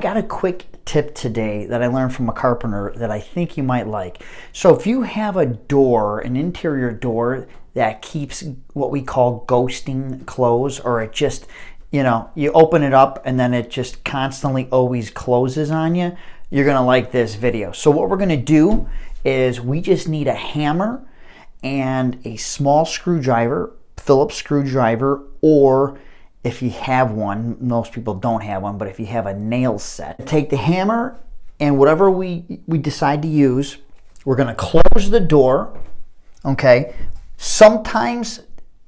got a quick tip today that I learned from a carpenter that I think you might like. So if you have a door, an interior door that keeps what we call ghosting closed, or it just, you know, you open it up and then it just constantly always closes on you, you're gonna like this video. So what we're gonna do is we just need a hammer and a small screwdriver, Phillips screwdriver, or if you have one, most people don't have one, but if you have a nail set, take the hammer and whatever we decide to use, we're gonna close the door, okay? Sometimes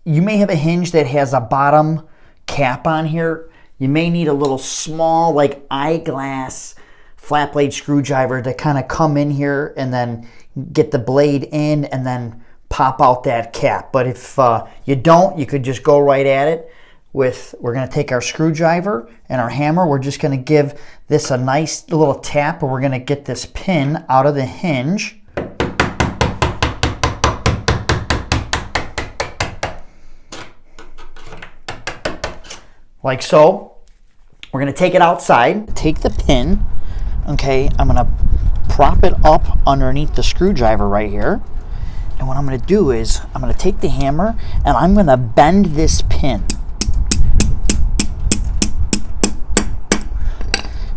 you may have a hinge that has a bottom cap on here. You may need a little small, like eyeglass flat blade screwdriver to kind of come in here and then get the blade in and then pop out that cap. But if you don't, you could just go right at it. We're going to take our screwdriver and our hammer. We're just going to give this a nice little tap, and we're going to get this pin out of the hinge. Like so. We're going to take it outside. Take the pin. Okay, I'm going to prop it up underneath the screwdriver right here. And what I'm going to do is I'm going to take the hammer and I'm going to bend this pin.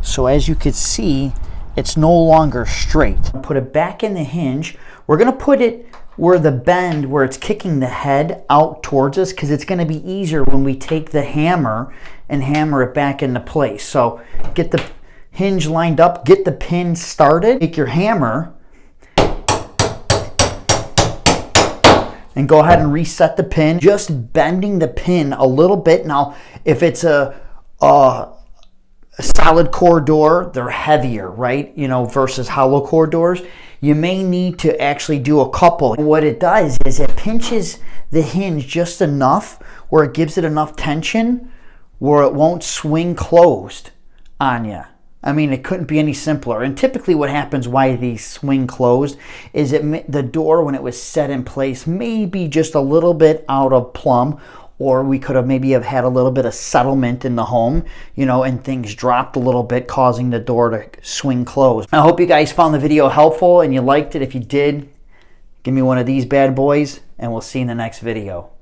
So as you can see, it's no longer straight. Put it back in the hinge. We're going to put it where the bend, where it's kicking the head out towards us, because it's going to be easier when we take the hammer and hammer it back into place. So get the hinge lined up, get the pin started, take your hammer, and go ahead and reset the pin, just bending the pin a little bit. Now, if it's a solid core door, they're heavier, right? You know, versus hollow core doors. You may need to actually do a couple. What it does is it pinches the hinge just enough where it gives it enough tension where it won't swing closed on you. I mean, it couldn't be any simpler. And typically what happens why these swing closed is the door, when it was set in place, may be just a little bit out of plumb, or we could have maybe have had a little bit of settlement in the home, you know, and things dropped a little bit, causing the door to swing closed. I hope you guys found the video helpful and you liked it. If you did, give me one of these bad boys, and we'll see you in the next video.